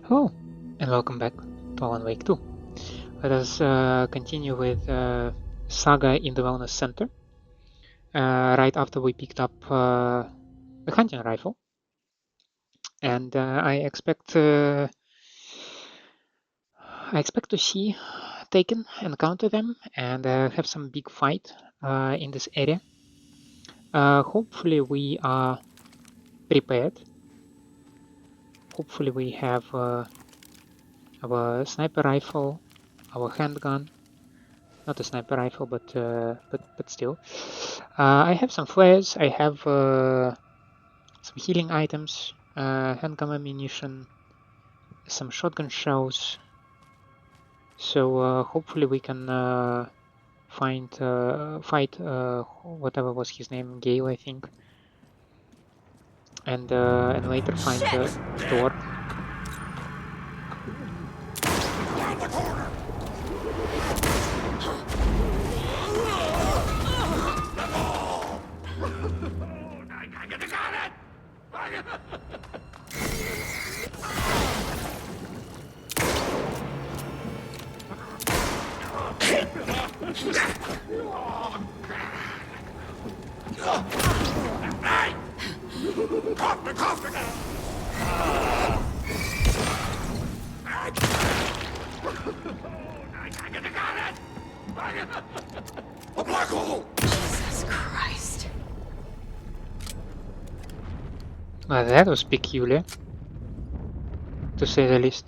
Hello, and welcome back to Alan Wake 2. Let us continue with Saga in the Wellness Center. Right after we picked up the hunting rifle, and I expect to see Taken encounter them and have some big fight in this area. Hopefully we are prepared. Hopefully we have our sniper rifle, our handgun. Not a sniper rifle, but still. I have some flares. I have some healing items, handgun ammunition, some shotgun shells. So hopefully we can fight whatever was his name, Gail, I think, and later find the door. A black hole! Jesus Christ. Well, that was peculiar, to say the least.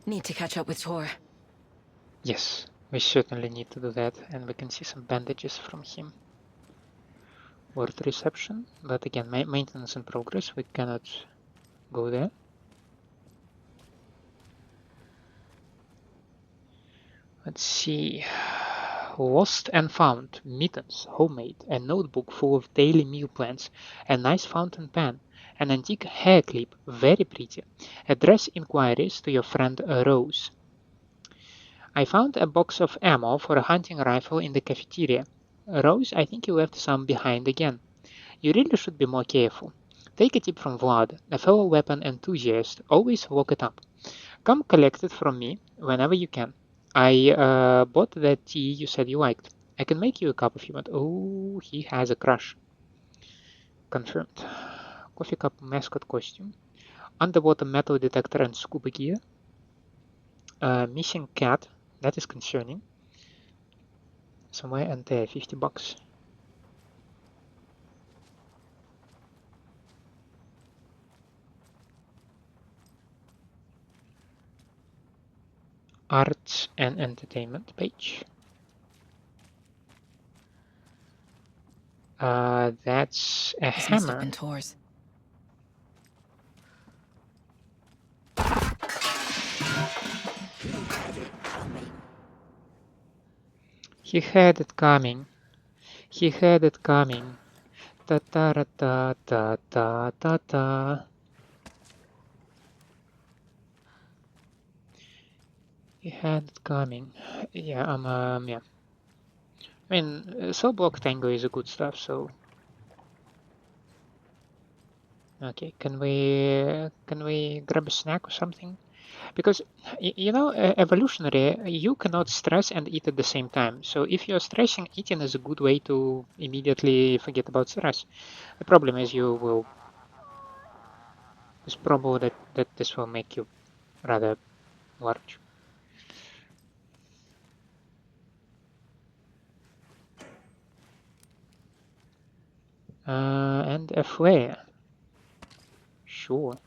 Need to catch up with Tor. Yes, we certainly need to do that, and we can see some bandages from him. Word reception, but again, maintenance in progress, we cannot go there. Let's see. Lost and found, mittens, homemade, a notebook full of daily meal plans, a nice fountain pen, an antique hair clip, very pretty, address inquiries to your friend Rose. I found a box of ammo for a hunting rifle in the cafeteria. Rose, I think you left some behind again. You really should be more careful. Take a tip from Vlad, a fellow weapon enthusiast, always lock it up. Come collect it from me whenever you can. I bought that tea you said you liked. I can make you a cup if you want. Oh, he has a crush. Confirmed. Coffee cup mascot costume. Underwater metal detector and scuba gear. Missing cat. That is concerning. Somewhere and there, $50. Arts and entertainment page. That's a This hammer. must have been Tor's. He had it coming. He had it coming. Ta ta ra ta ta ta ta ta. He had it coming. Yeah, yeah. I mean, cell block tango is a good stuff, so. Okay, can we grab a snack or something? Because, you know, evolutionary, you cannot stress and eat at the same time. So if you're stressing, eating is a good way to immediately forget about stress. The problem is it's probable that this will make you rather large. And a flare. Sure.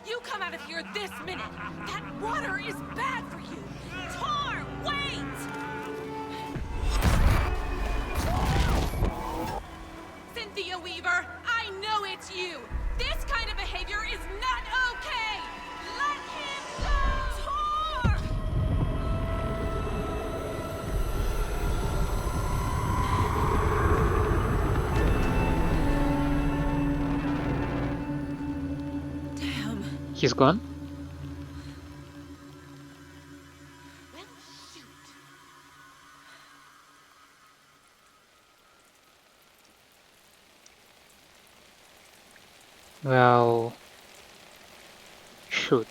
You come out of here this minute! That water is bad for you! Tor, wait! He's gone? Well, shoot. Well, shoot.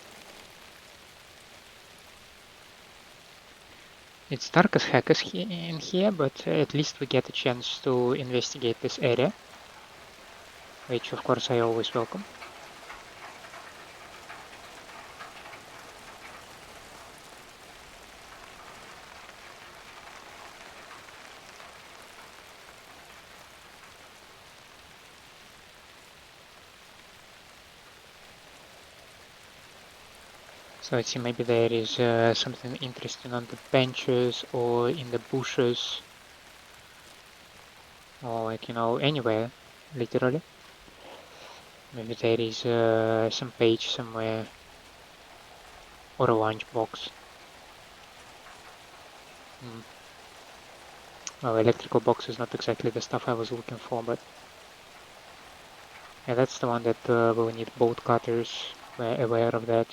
It's dark as heck in here, but at least we get a chance to investigate this area, which of course I always welcome. So let's see, maybe there is something interesting on the benches or in the bushes, or like, you know, anywhere, literally. Maybe there is some page somewhere, or a lunchbox. Well, electrical box is not exactly the stuff I was looking for, but yeah, that's the one that will need bolt cutters. We're aware of that.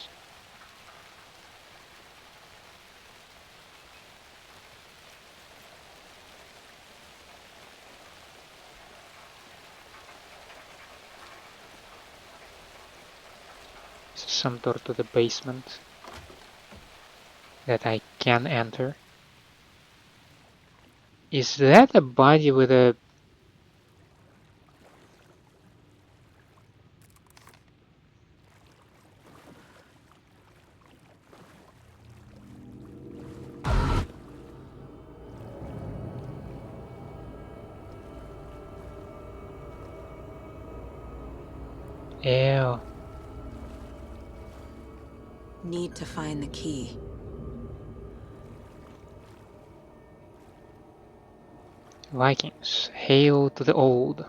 Some door to the basement that I can enter. Is that a body with a... Ew. Need to find the key. Vikings, hail to the old.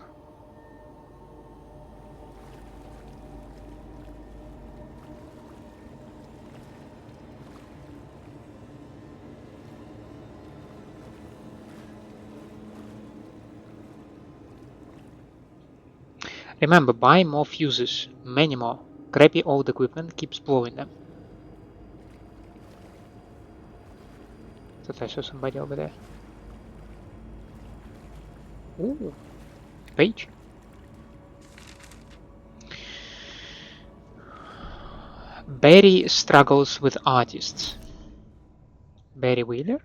Remember, buy more fuses, many more. Crappy old equipment keeps blowing them. Thought I saw somebody over there. Ooh, page. Barry struggles with artists. Barry Wheeler?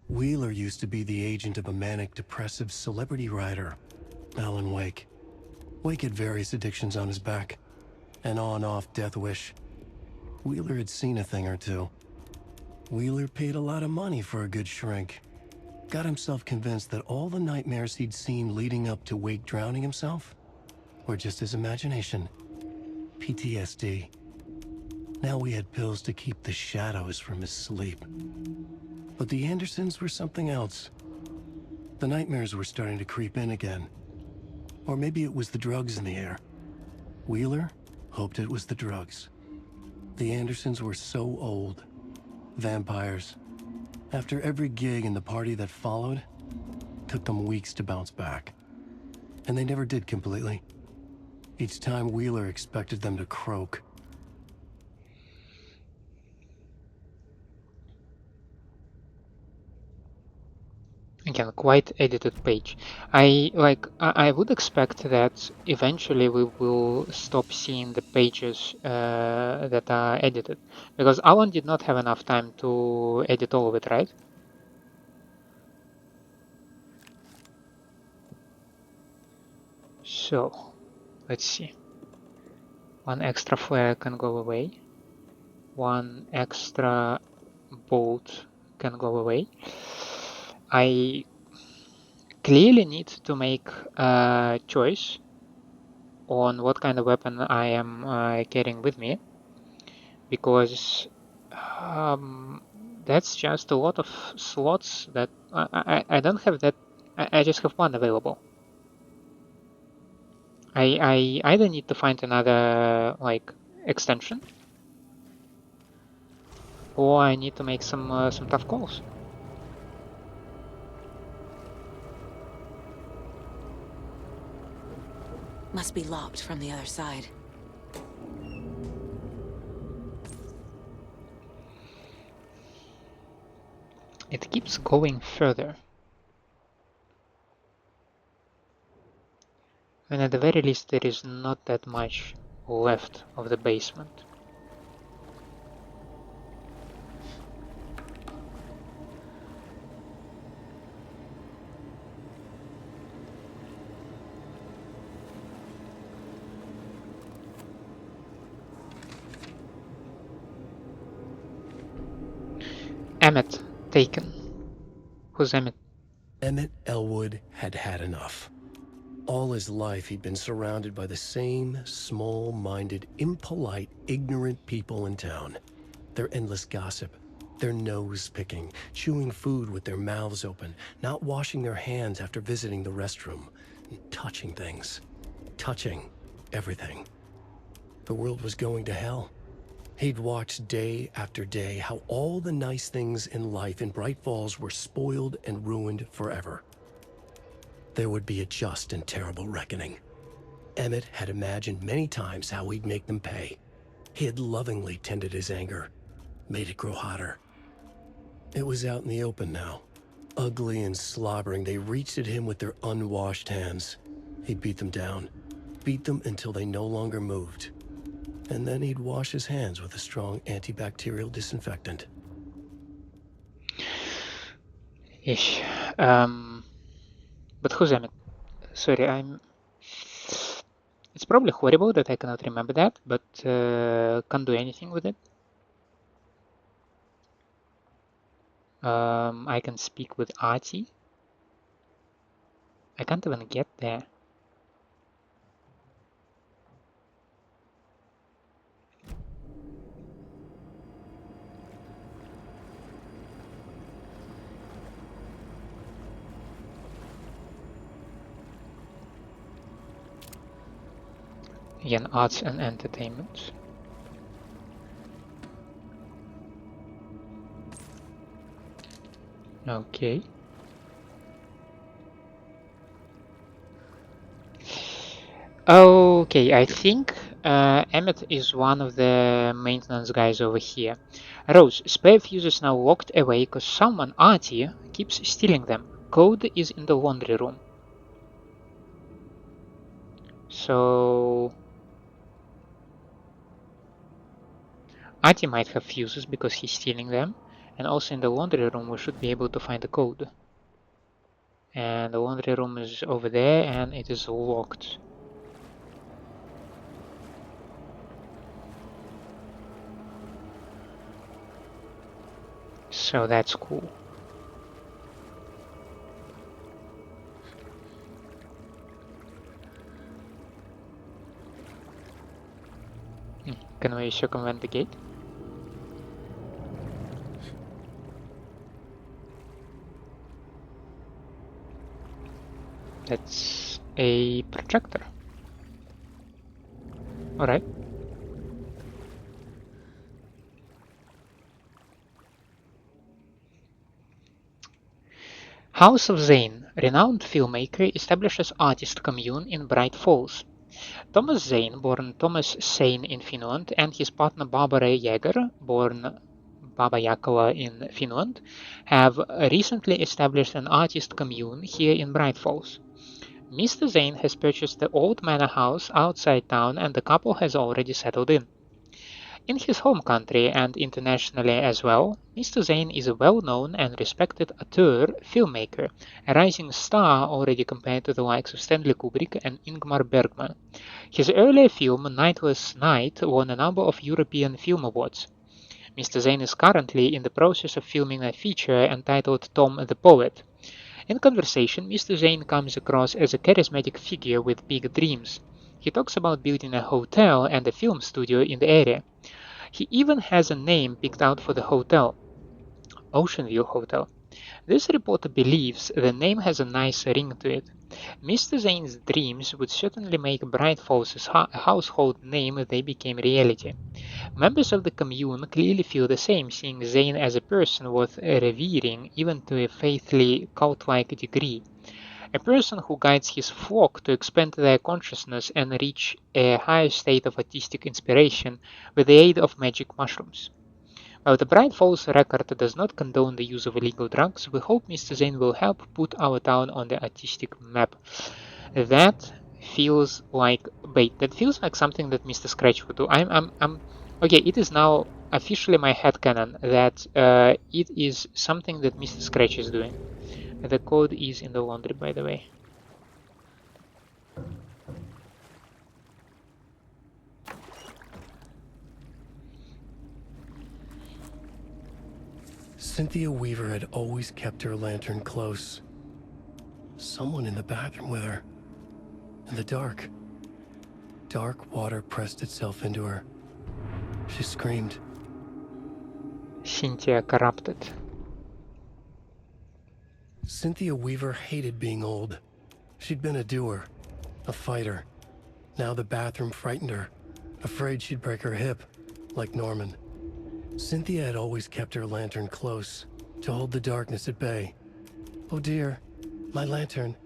Wheeler used to be the agent of a manic depressive celebrity writer, Alan Wake. Wake had various addictions on his back, an on-off death wish. Wheeler had seen a thing or two. Wheeler paid a lot of money for a good shrink. Got himself convinced that all the nightmares he'd seen leading up to Wake drowning himself were just his imagination. PTSD. Now we had pills to keep the shadows from his sleep. But the Andersons were something else. The nightmares were starting to creep in again. Or maybe it was the drugs in the air. Wheeler hoped it was the drugs. The Andersons were so old. Vampires. After every gig and the party that followed, took them weeks to bounce back. And they never did completely. Each time Wheeler expected them to croak. Again, quite edited page. I would expect that eventually we will stop seeing the pages that are edited, because Alan did not have enough time to edit all of it, right? So, let's see. One extra flare can go away. One extra bolt can go away. I clearly need to make a choice on what kind of weapon I am carrying with me, because that's just a lot of slots that I don't have that. I just have one available. I either need to find another like extension, or I need to make some tough calls. Must be locked from the other side. it keeps going further. And at the very least there is not that much left of the basement. Emmett Taken. Who's Emmett? Emmett Elwood had had enough. All his life he'd been surrounded by the same small-minded, impolite, ignorant people in town. Their endless gossip, their nose-picking, chewing food with their mouths open, not washing their hands after visiting the restroom, and touching things. Touching everything. The world was going to hell. He'd watched day after day how all the nice things in life in Bright Falls were spoiled and ruined forever. There would be a just and terrible reckoning. Emmett had imagined many times how he'd make them pay. He had lovingly tended his anger, made it grow hotter. It was out in the open now. Ugly and slobbering, they reached at him with their unwashed hands. He'd beat them down, beat them until they no longer moved. And then he'd wash his hands with a strong antibacterial disinfectant. Ish. But who's Emmett? Sorry, It's probably horrible that I cannot remember that, but can't do anything with it. I can speak with Ahti. I can't even get there. Again, arts and entertainment. Okay. Okay, I think Emmett is one of the maintenance guys over here. Rose, spare fuses now locked away because someone, Ahti, keeps stealing them. Code is in the laundry room. So Ahti might have fuses because he's stealing them, and also in the laundry room we should be able to find the code. And the laundry room is over there and it is locked. So that's cool. Can we circumvent the gate? That's a projector. Alright. House of Zane, renowned filmmaker, establishes artist commune in Bright Falls. Thomas Zane, born Thomas Sane in Finland, and his partner Barbara Jäger, born Baba Yakola in Finland, have recently established an artist commune here in Bright Falls. Mr. Zane has purchased the old manor house outside town and the couple has already settled in. In his home country and internationally as well, Mr. Zane is a well-known and respected auteur, filmmaker, a rising star already compared to the likes of Stanley Kubrick and Ingmar Bergman. His earlier film, Nightless Night, won a number of European Film Awards. Mr. Zane is currently in the process of filming a feature entitled Tom the Poet. In conversation, Mr. Zane comes across as a charismatic figure with big dreams. He talks about building a hotel and a film studio in the area. He even has a name picked out for the hotel, Ocean View Hotel. This reporter believes the name has a nice ring to it. Mr. Zane's dreams would certainly make Bright Falls a household name if they became reality. Members of the commune clearly feel the same, seeing Zane as a person worth revering even to a faithfully cult-like degree. A person who guides his flock to expand their consciousness and reach a higher state of artistic inspiration with the aid of magic mushrooms. While the Bright Falls record does not condone the use of illegal drugs, we hope Mr. Zane will help put our town on the artistic map. That feels like bait. That feels like something that Mr. Scratch would do. Okay. It is now officially my headcanon that it is something that Mr. Scratch is doing. The code is in the laundry, by the way. Cynthia Weaver had always kept her lantern close. Someone in the bathroom with her. In the dark. Dark water pressed itself into her. She screamed. Cynthia Corrupted. Cynthia Weaver hated being old. She'd been a doer, a fighter. Now the bathroom frightened her, afraid she'd break her hip, like Norman. Cynthia had always kept her lantern close, to hold the darkness at bay. "Oh dear, my lantern.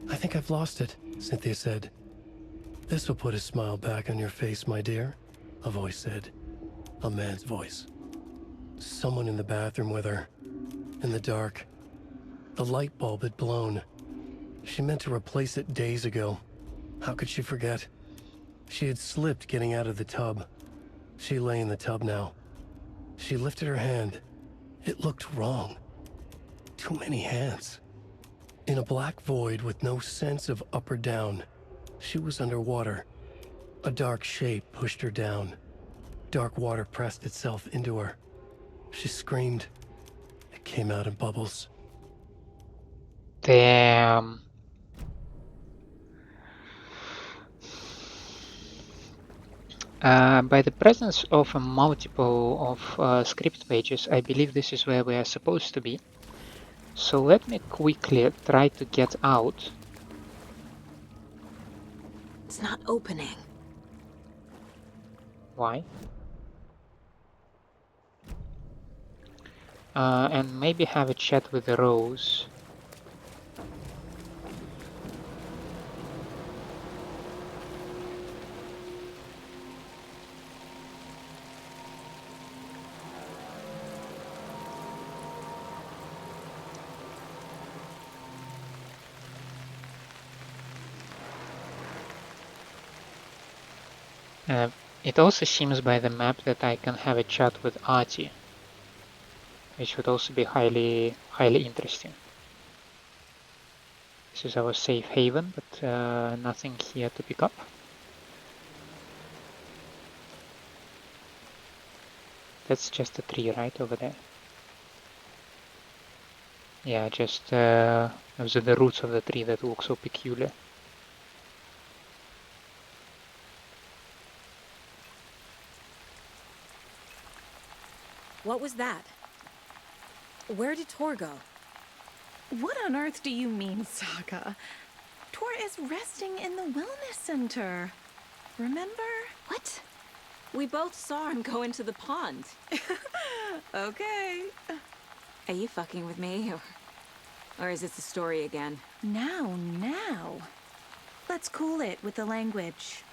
I think I've lost it," Cynthia said. "This will put a smile back on your face, my dear," a voice said. A man's voice. Someone in the bathroom with her. In the dark. The light bulb had blown. She meant to replace it days ago. How could she forget? She had slipped getting out of the tub. She lay in the tub now. She lifted her hand. It looked wrong. Too many hands. In a black void with no sense of up or down, she was underwater. A dark shape pushed her down. Dark water pressed itself into her. She screamed. It came out in bubbles. Damn. By the presence of a multiple of script pages, I believe this is where we are supposed to be. So let me quickly try to get out. It's not opening. Why? And maybe have a chat with Rose. It also seems by the map that I can have a chat with Ahti, which would also be highly interesting. This is our safe haven, but nothing here to pick up. That's just a tree right over there. Yeah, just those are the roots of the tree that look so peculiar. What was that? Where did Tor go? What on earth do you mean, Saga? Tor is resting in the wellness center. Remember? What? We both saw him go into the pond. Okay. Are you fucking with me, or is it the story again? Now. Let's cool it with the language.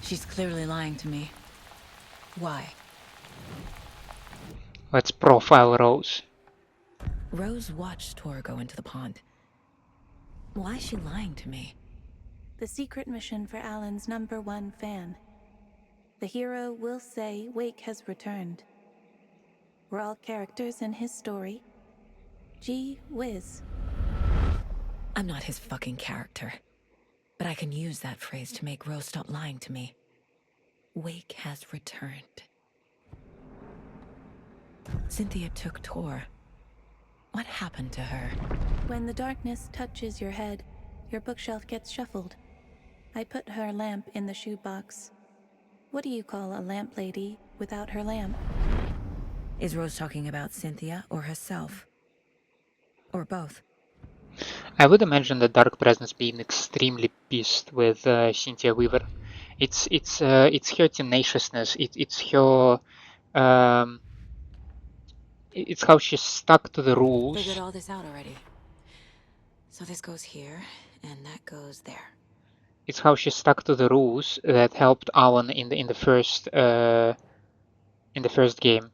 She's clearly lying to me. Why? Let's profile Rose. Rose watched Tor go into the pond. Why is she lying to me? The secret mission for Alan's #1 fan. The hero will say Wake has returned. We're all characters in his story. Gee whiz. I'm not his fucking character. But I can use that phrase to make Rose stop lying to me. Wake has returned. Cynthia took Tor. What happened to her? When the darkness touches your head, your bookshelf gets shuffled. I put her lamp in the shoebox. What do you call a lamp lady without her lamp? Is Rose talking about Cynthia or herself? Or both? I would imagine the Dark Presence being extremely pissed with Cynthia Weaver. It's her tenaciousness. It's her. It's how she's stuck to the rules. Figured all this out already. So this goes here, and that goes there. It's how she's stuck to the rules that helped Alan in the first game.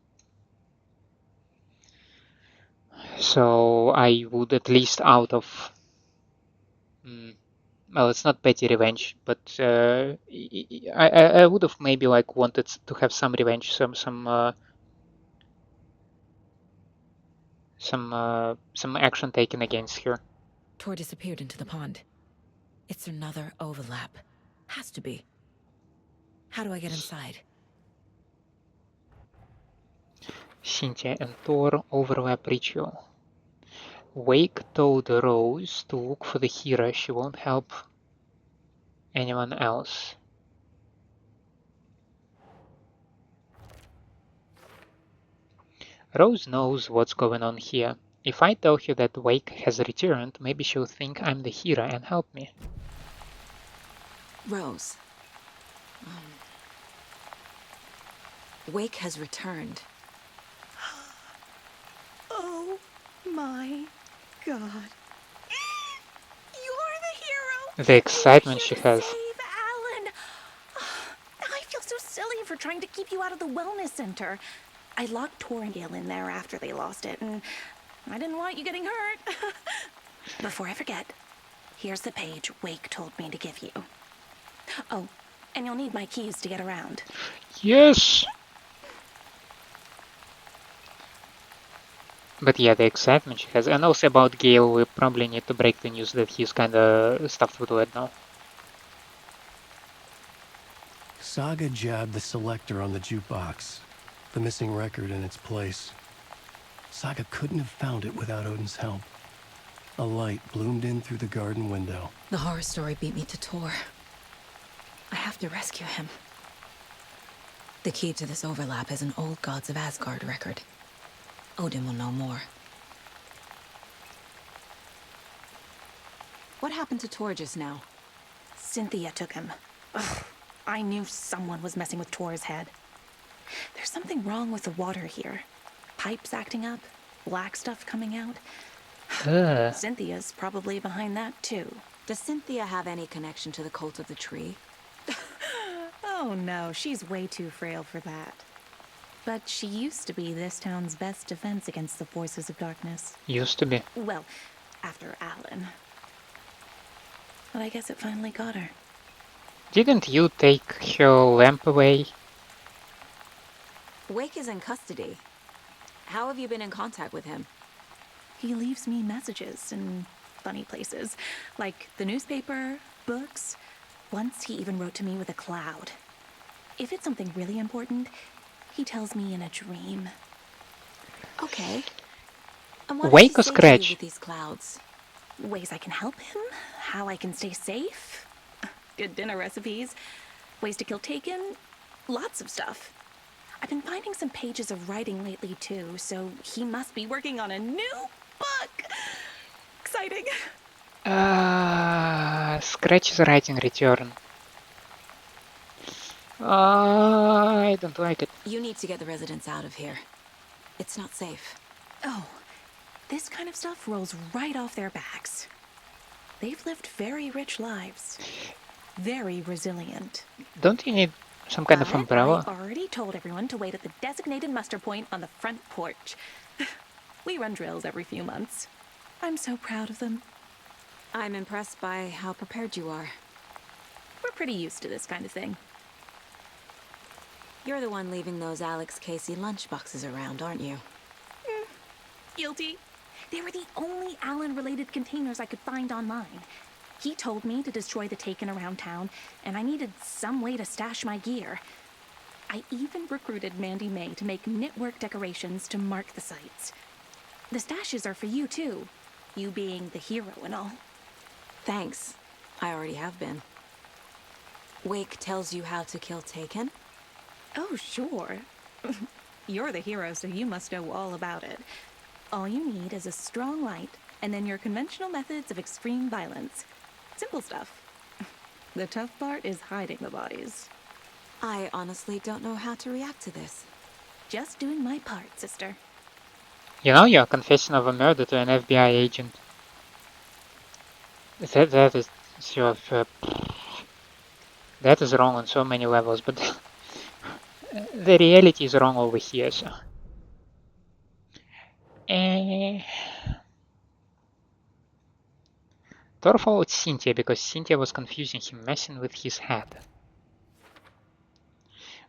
So I would at least out of... well, it's not petty revenge, but I would have maybe like wanted to have some revenge, some action taken against her. Tor disappeared into the pond. It's another overlap. Has to be. How do I get inside? Cynthia and Thor overlap ritual. Wake told Rose to look for the hero. She won't help anyone else. Rose knows what's going on here. If I tell her that Wake has returned, maybe she'll think I'm the hero and help me. Rose. Wake has returned. Oh my god. You're the hero! The excitement she You're here to has. Save Alan! I feel so silly for trying to keep you out of the wellness center. I locked Tor and Gail in there after they lost it, and I didn't want you getting hurt. Before I forget, here's the page Wake told me to give you. Oh, and you'll need my keys to get around. Yes! But yeah, the excitement she has. And also about Gail, we probably need to break the news that he's kinda stuffed with lead now. Saga jabbed the selector on the jukebox, the missing record in its place. Saga couldn't have found it without Odin's help. A light bloomed in through the garden window. The horror story beat me to Tor. I have to rescue him. The key to this overlap is an old Gods of Asgard record. Odin will know more. What happened to Tor just now? Cynthia took him. Ugh, I knew someone was messing with Tor's head. There's something wrong with the water here. Pipes acting up, black stuff coming out. Cynthia's probably behind that too. Does Cynthia have any connection to the cult of the tree? Oh no, she's way too frail for that. But she used to be this town's best defense against the forces of darkness. Used to be. Well, after Alan. But I guess it finally got her. Didn't you take her lamp away? Wake is in custody. How have you been in contact with him? He leaves me messages in funny places, like the newspaper, books. Once he even wrote to me with a cloud. If it's something really important, he tells me in a dream. Okay. And what Wake does or he say to you Scratch? with these clouds? Ways I can help him, how I can stay safe, good dinner recipes, ways to kill Taken, lots of stuff. I've been finding some pages of writing lately too, so he must be working on a new book. Exciting. Scratch's writing return. I don't like it. You need to get the residents out of here. It's not safe. Oh, this kind of stuff rolls right off their backs. They've lived very rich lives. Very resilient. Don't you need some kind of But umbrella? I already told everyone to wait at the designated muster point on the front porch. We run drills every few months. I'm so proud of them. I'm impressed by how prepared you are. We're pretty used to this kind of thing. You're the one leaving those Alex Casey lunchboxes around, aren't you? Guilty. They were the only Alan-related containers I could find online. He told me to destroy the Taken around town, and I needed some way to stash my gear. I even recruited Mandy May to make knitwork decorations to mark the sites. The stashes are for you, too. You being the hero and all. Thanks. I already have been. Wake tells you how to kill Taken? Oh, sure. You're the hero, so you must know all about it. All you need is a strong light, and then your conventional methods of extreme violence. Simple stuff. The tough part is hiding the bodies. I honestly don't know how to react to this. Just doing my part, sister. You know, you're confessing of a murder to an FBI agent. That is sort of, that is wrong on so many levels, but the reality is wrong over here. So Thor followed Cynthia because Cynthia was confusing him, messing with his head.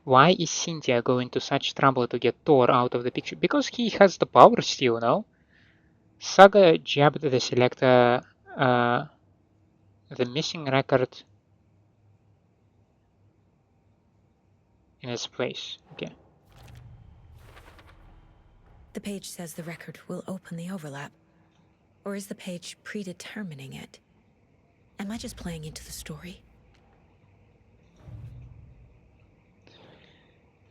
Why is Cynthia going to such trouble to get Thor out of the picture? Because he has the power still, no? Saga jabbed the selector, the missing record in its place. Okay. The page says the record will open the overlap. Or is the page predetermining it? Am I just playing into the story?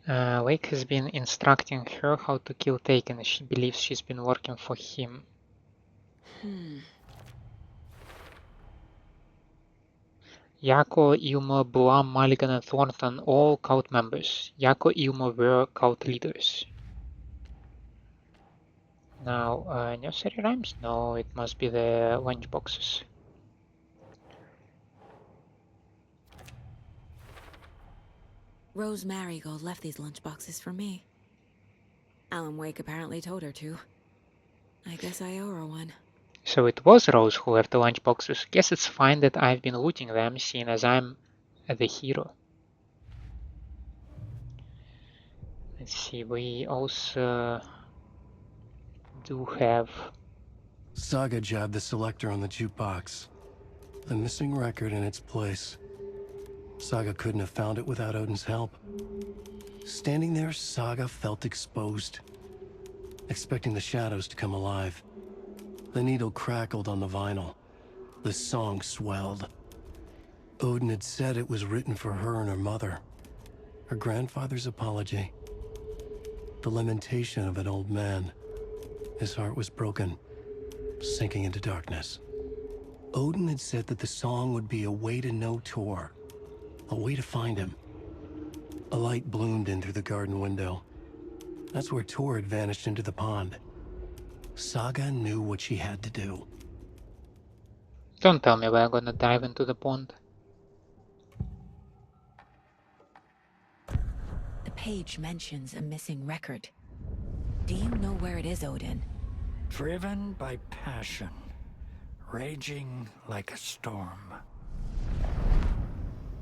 Wake has been instructing her how to kill Taken. She believes she's been working for him. Yako, Ilma, Blum, Mulligan, and Thornton, all cult members. Yako, Ilma were cult leaders. Now, nursery rhymes? No, it must be the lunchboxes. Rose Marigold left these lunchboxes for me. Alan Wake apparently told her to. I guess I owe her one. So it was Rose who left the lunchboxes. Guess it's fine that I've been looting them, seeing as I'm the hero. Let's see, we also do have... Saga jabbed the selector on the jukebox. The missing record in its place. Saga couldn't have found it without Odin's help. Standing there, Saga felt exposed, expecting the shadows to come alive. The needle crackled on the vinyl. The song swelled. Odin had said it was written for her and her mother. Her grandfather's apology. The lamentation of an old man. His heart was broken, sinking into darkness. Odin had said that the song would be a way to know Tor, a way to find him. A light bloomed in through the garden window. That's where Tor had vanished into the pond. Saga knew what she had to do. Don't tell me we're gonna dive into the pond. The page mentions a missing record. Do you know where it is, Odin? Driven by passion, raging like a storm.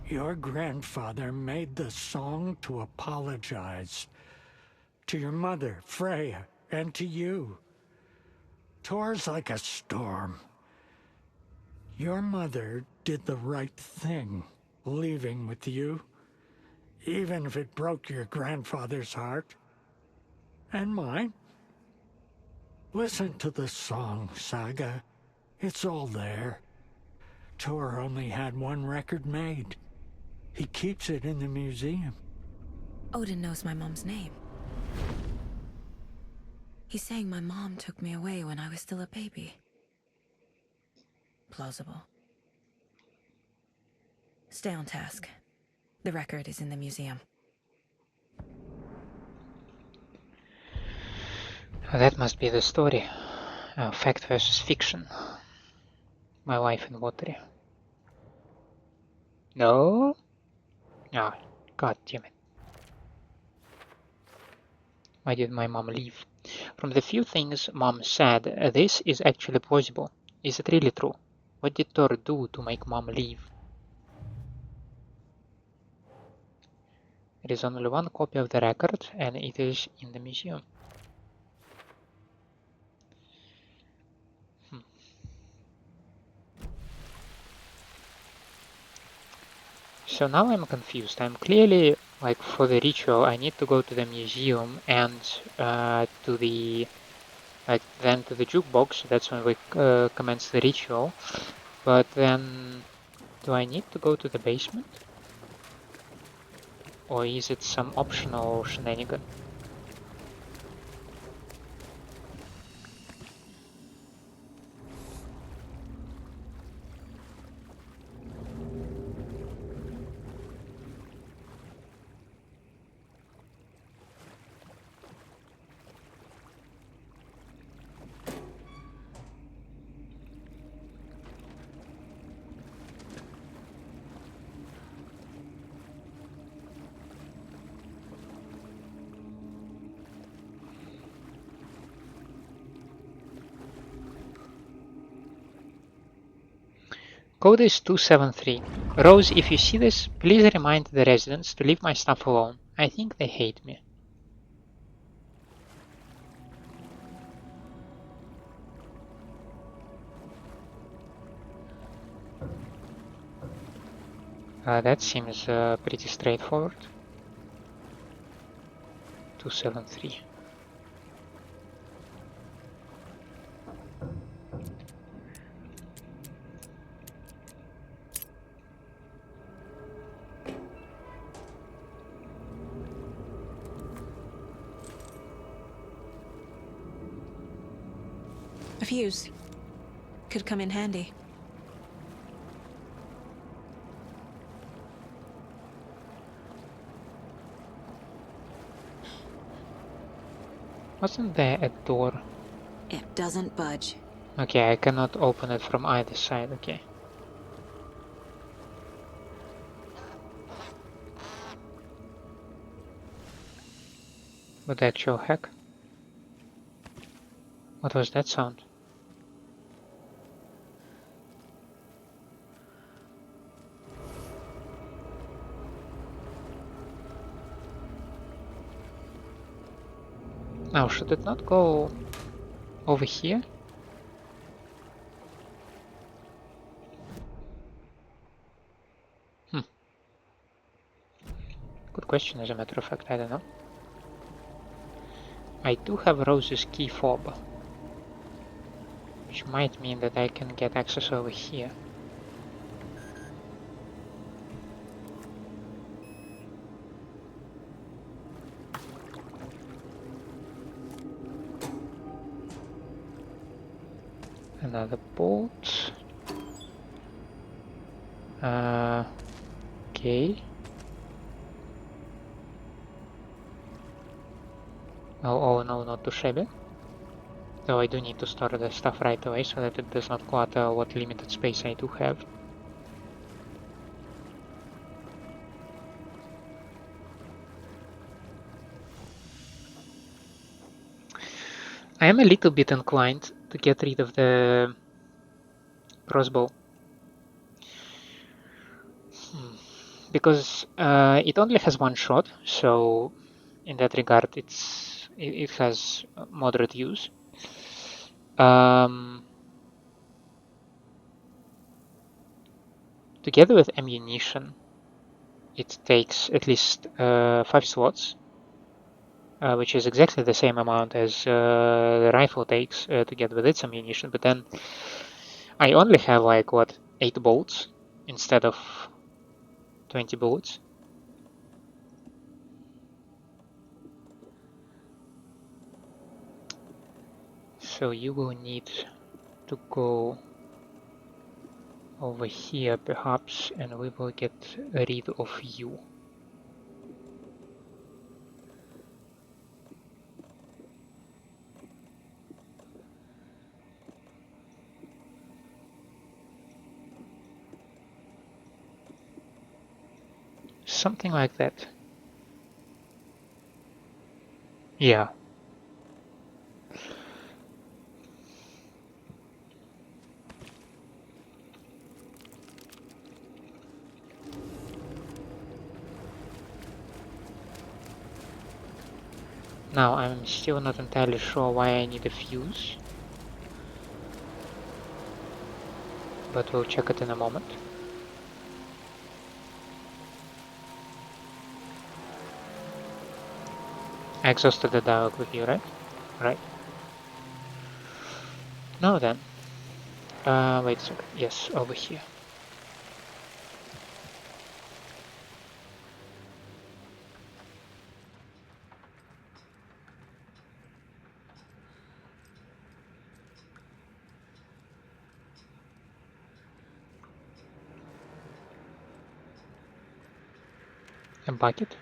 Your grandfather made the song to apologize. To your mother, Freya, and to you. Tor's like a storm. Your mother did the right thing, leaving with you, even if it broke your grandfather's heart. And mine. Listen to the song, Saga. It's all there. Tor only had one record made. He keeps it in the museum. Odin knows my mom's name. He's saying my mom took me away when I was still a baby. Plausible. Stay on task. The record is in the museum. That must be the story. Fact versus fiction. My life in watery. No? Ah, god damn it. Why did my mom leave? From the few things mom said, this is actually plausible. Is it really true? What did Thor do to make mom leave? There is only one copy of the record, and it is in the museum. So now I'm confused. I'm clearly, like, for the ritual, I need to go to the museum and to the, like, then to the jukebox. That's when we commence the ritual. But then, do I need to go to the basement? Or is it some optional shenanigan? Code is 273. Rose, if you see this, please remind the residents to leave my stuff alone. I think they hate me. That seems pretty straightforward. 273. A fuse. Could come in handy. Wasn't there a door? It doesn't budge. Okay, I cannot open it from either side, okay. What the actual heck? What was that sound? Now, should it not go over here? Good question, as a matter of fact, I don't know. I do have Rose's key fob, which might mean that I can get access over here. Another bolt. Okay. Oh no, not too shabby. Though I do need to store the stuff right away so that it does not clutter what limited space I do have. I am a little bit inclined to get rid of the crossbow. Because it only has one shot, so in that regard it has moderate use. Together with ammunition, it takes at least 5 slots, which is exactly the same amount as the rifle takes together with its ammunition, but then I only have like, what, 8 bolts instead of 20 bullets. So you will need to go over here perhaps, and we will get rid of you. Something like that. Yeah. Now I'm still not entirely sure why I need a fuse, but we'll check it in a moment. I exhausted the dialogue with you, right? Right. Now then. Wait a second. Yes, over here. A bucket.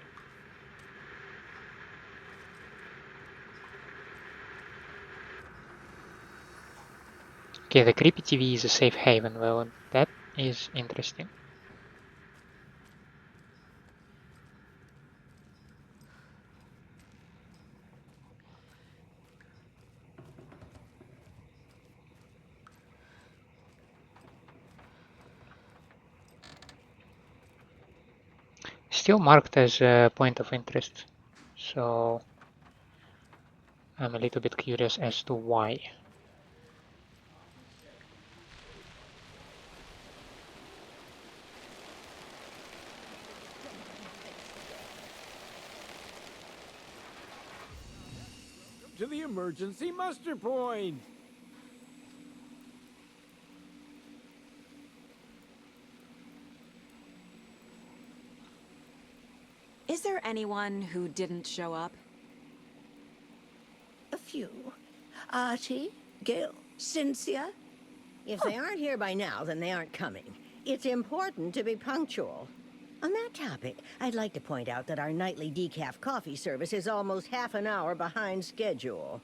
Okay, the creepy TV is a safe haven. Well, that is interesting. still marked as a point of interest, so I'm a little bit curious as to why. To the emergency muster point. Is there anyone who didn't show up? A few. Ahti, Gail, Cynthia. If they aren't here by now, then they aren't coming. It's important to be punctual. On that topic, I'd like to point out that our nightly decaf coffee service is almost half an hour behind schedule.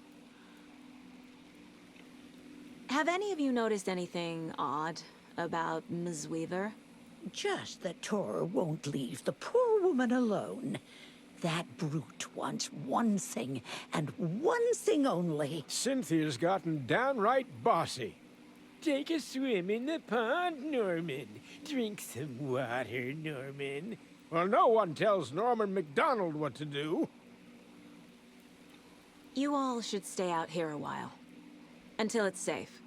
Have any of you noticed anything odd about Ms. Weaver? Just that Tor won't leave the poor woman alone. That brute wants one thing, and one thing only. Cynthia's gotten downright bossy. Take a swim in the pond, Norman. Drink some water, Norman. Well, no one tells Norman MacDonald what to do. You all should stay out here a while. Until it's safe.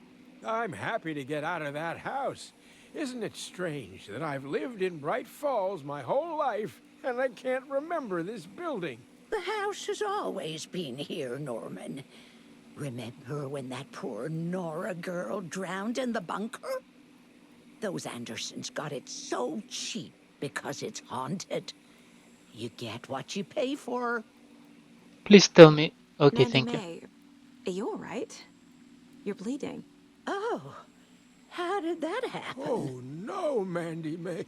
I'm happy to get out of that house. Isn't it strange that I've lived in Bright Falls my whole life, and I can't remember this building? The house has always been here, Norman. Remember when that poor Nora girl drowned in the bunker? Those Andersons got it so cheap because it's haunted. You get what you pay for. Please tell me. Okay, Mandy thank you. May, are you alright? You're bleeding. Oh, how did that happen? Oh, no, Mandy May.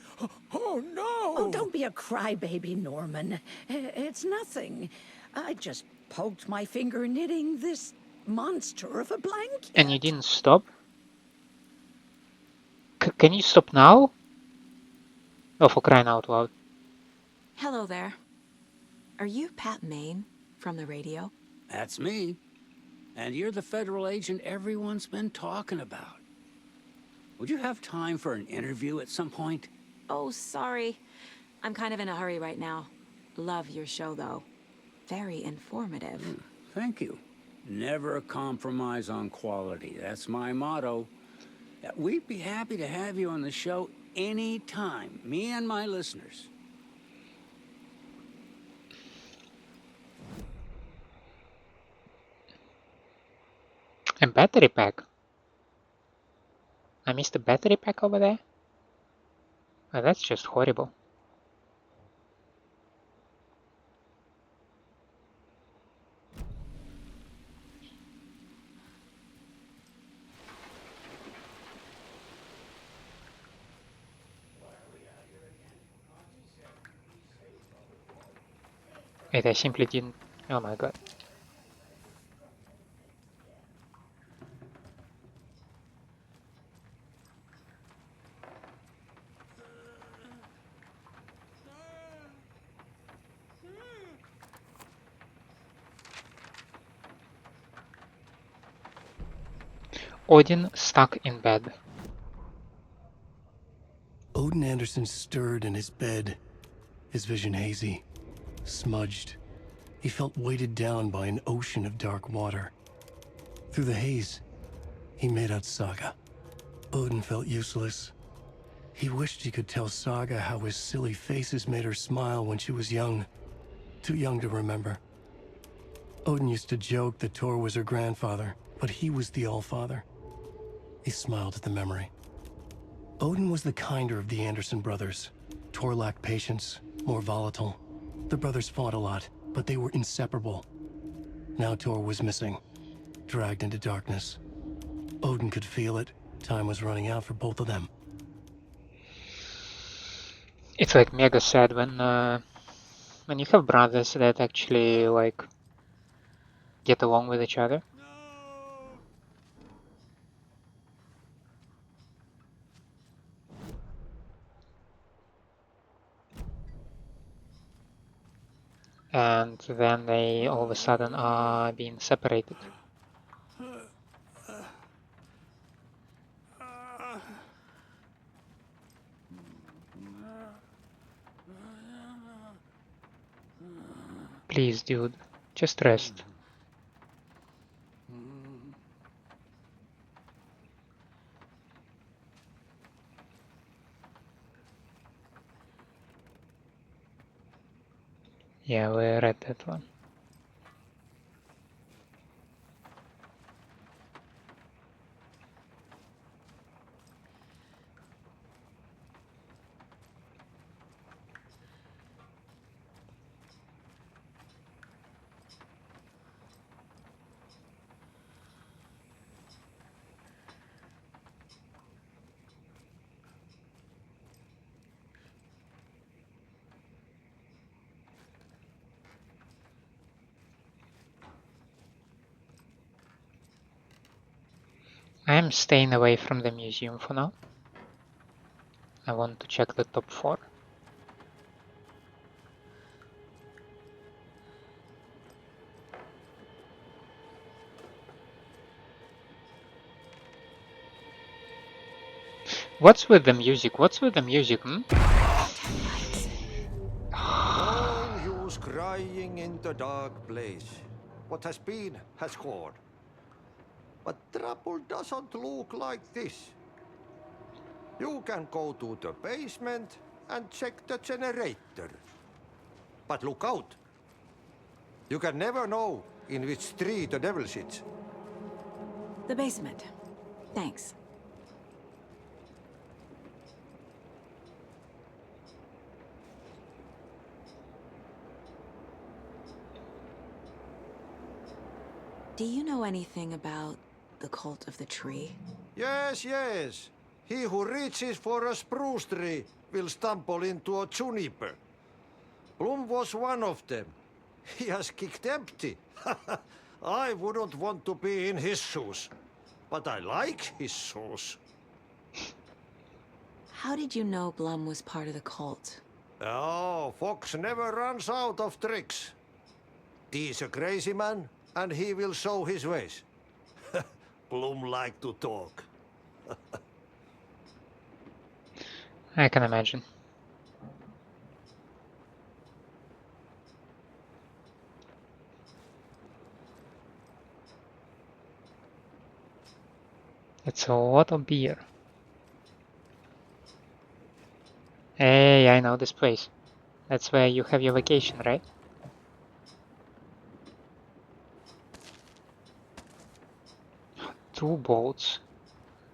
Oh, no! Oh, don't be a crybaby, Norman. It's nothing. I just poked my finger knitting this monster of a blanket. And you didn't stop? Can you stop now? Oh, for crying out loud. Hello there. Are you Pat Maine from the radio? That's me. And you're the federal agent everyone's been talking about. Would you have time for an interview at some point? Oh, sorry. I'm kind of in a hurry right now. Love your show, though. Very informative. Thank you. Never compromise on quality. That's my motto. We'd be happy to have you on the show anytime, me and my listeners. A battery pack? I missed a battery pack over there? Oh, that's just horrible. Wait, I simply didn't... Oh my god. Odin Stuck in Bed. Odin Anderson stirred in his bed, his vision hazy, smudged. He felt weighted down by an ocean of dark water. Through the haze, he made out Saga. Odin felt useless. He wished he could tell Saga how his silly faces made her smile when she was young. Too young to remember. Odin used to joke that Tor was her grandfather, but he was the Allfather. He smiled at the memory. Odin was the kinder of the Anderson brothers. Tor lacked patience, more volatile. The brothers fought a lot, but they were inseparable. Now Tor was missing, dragged into darkness. Odin could feel it. Time was running out for both of them. It's like mega sad when you have brothers that actually like get along with each other. And then they all of a sudden are being separated. Please, dude, just rest. Yeah, we read that one. I am staying away from the museum for now. I want to check the top 4. What's with the music? What's with the music, hmm? All you's crying in the dark place. What has been has gone. But trouble doesn't look like this. You can go to the basement and check the generator. But look out. You can never know in which tree the devil sits. The basement. Thanks. Do you know anything about the cult of the tree? Yes, yes. He who reaches for a spruce tree will stumble into a juniper. Bloom was one of them. He has kicked empty. I wouldn't want to be in his shoes. But I like his shoes. How did you know Blum was part of the cult? Oh, Fox never runs out of tricks. He's a crazy man, and he will show his ways. Bloom like to talk. I can imagine. That's a lot of beer. Hey, I know this place. That's where you have your vacation, right? Two boats.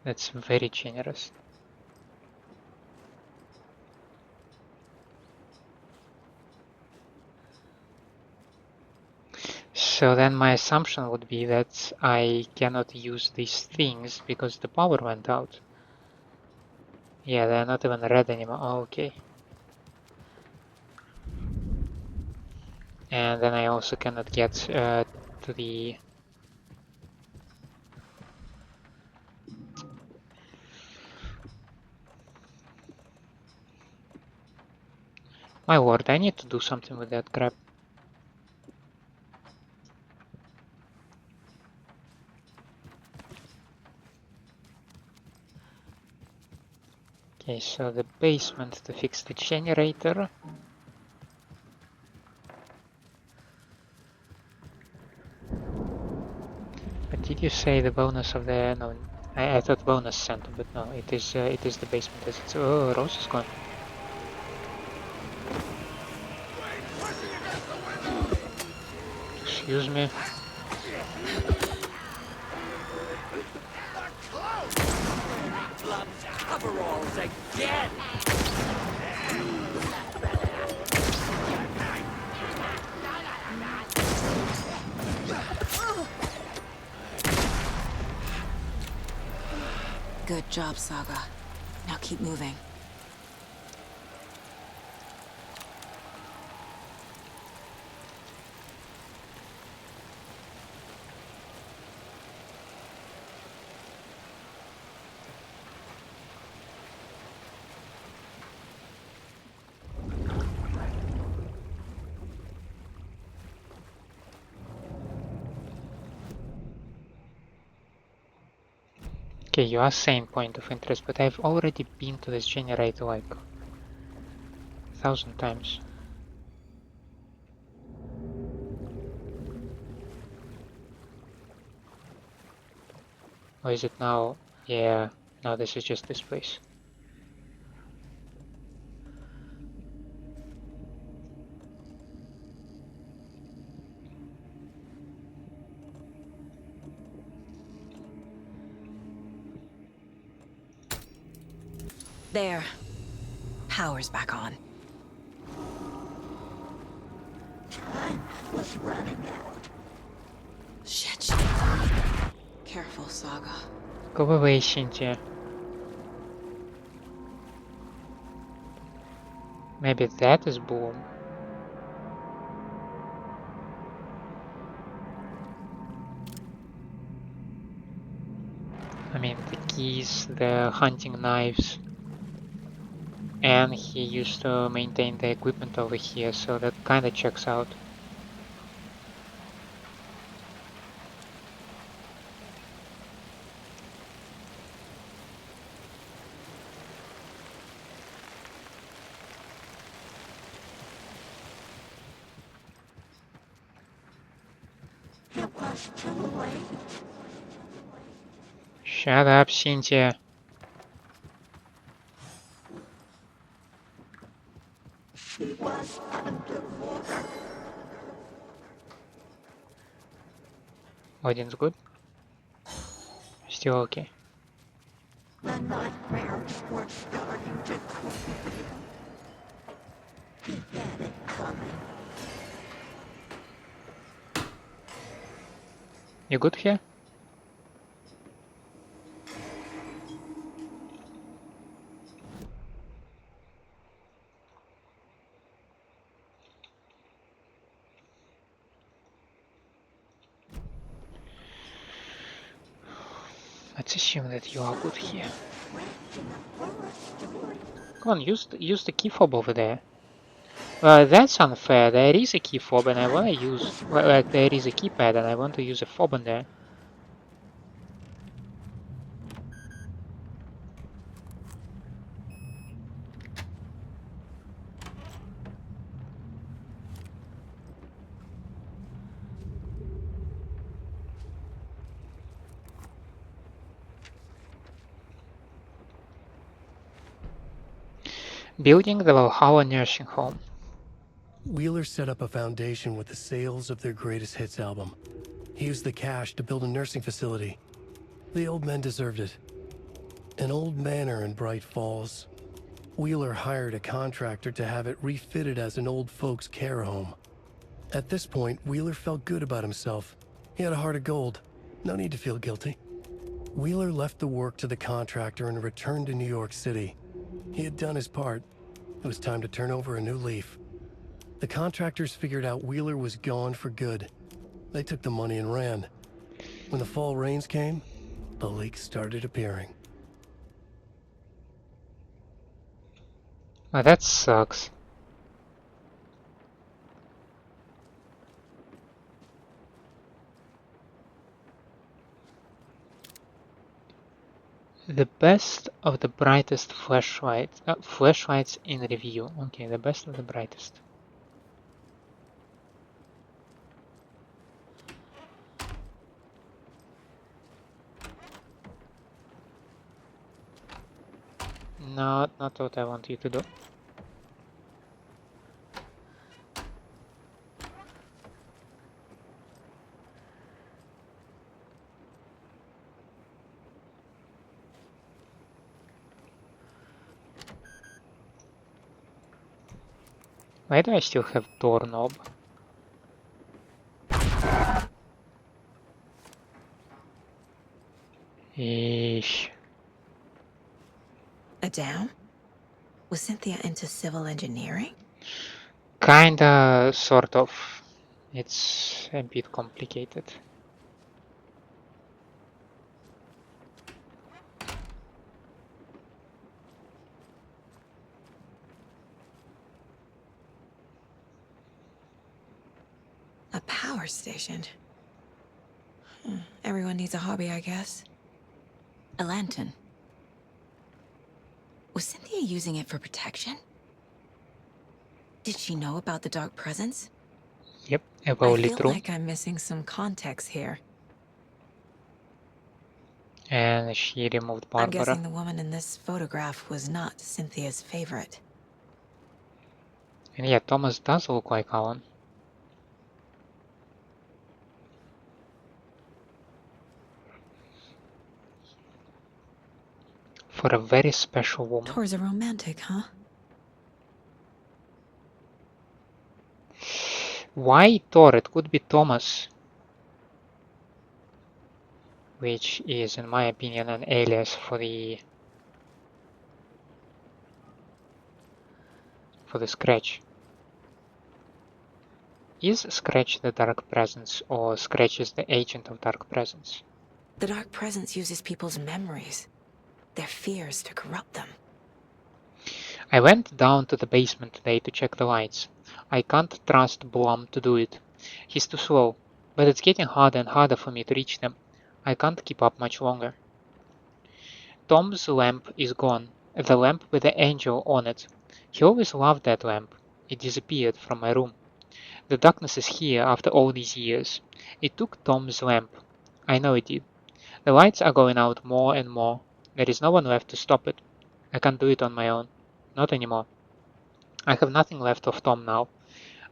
That's very generous. So then my assumption would be that I cannot use these things because the power went out. Yeah, they're not even red anymore. Oh, okay. And then I also cannot get to the... My lord, I need to do something with that crap. Okay, so the basement to fix the generator. But did you say the bonus of the... No, I thought bonus center, but no, it is the basement. As it's... Oh, Rose is gone. Excuse me. Coveralls again! Good job, Saga. Now keep moving. Okay, you are saying point of interest, but I've already been to this generator like 1,000 times. Or is it now? Yeah, now this is just this place. There. Power's back on. Time was running out. Shit. Careful, Saga. Go away, Cynthia. Maybe that is Boom. I mean, the keys, the hunting knives, and he used to maintain the equipment over here, so that kinda checks out. It was too late. Shut up, Cynthia. She was underwater. Odin's good? Still okay. The nightmares were starting to creep in. He had it coming. You good here? Let's assume that you are good here. Come on, use the key fob over there. That's unfair. There is a key fob and I wanna use... Well, there is a keypad and I want to use a fob on there. Building the Valhalla nursing home. Wheeler set up a foundation with the sales of their greatest hits album. He used the cash to build a nursing facility. The old men deserved it. An old manor in Bright Falls. Wheeler hired a contractor to have it refitted as an old folks' care home. At this point, Wheeler felt good about himself. He had a heart of gold. No need to feel guilty. Wheeler left the work to the contractor and returned to New York City. He had done his part. It was time to turn over a new leaf. The contractors figured out Wheeler was gone for good. They took the money and ran. When the fall rains came, the leaks started appearing. Oh, that sucks. The best of the brightest flashlights in review. Okay, the best of the brightest. Not what I want you to do. Why do I still have doorknob? Eesh. A dam? Was Cynthia into civil engineering? Kinda, sort of. It's a bit complicated. A power station. Everyone needs a hobby, I guess. A lantern. Was Cynthia using it for protection? Did she know about the dark presence? Yep, I evolved feel true. like I'm missing some context here. And she removed I'm Barbara. guessing the woman in this photograph was not Cynthia's favorite. And yeah, Thomas does look like Alan. For a very special woman. Tor's a romantic, huh? Why Thor? It could be Thomas. Which is, in my opinion, an alias for the Scratch. Is Scratch the Dark Presence, or Scratch is the agent of Dark Presence? The Dark Presence uses people's memories, their fears, to corrupt them. I went down to the basement today to check the lights. I can't trust Blum to do it. He's too slow, but it's getting harder and harder for me to reach them. I can't keep up much longer. Tom's lamp is gone, the lamp with the angel on it. He always loved that lamp. It disappeared from my room. The darkness is here after all these years. It took Tom's lamp. I know it did. The lights are going out more and more. There is no one left to stop it. I can't do it on my own. Not anymore. I have nothing left of Tom now.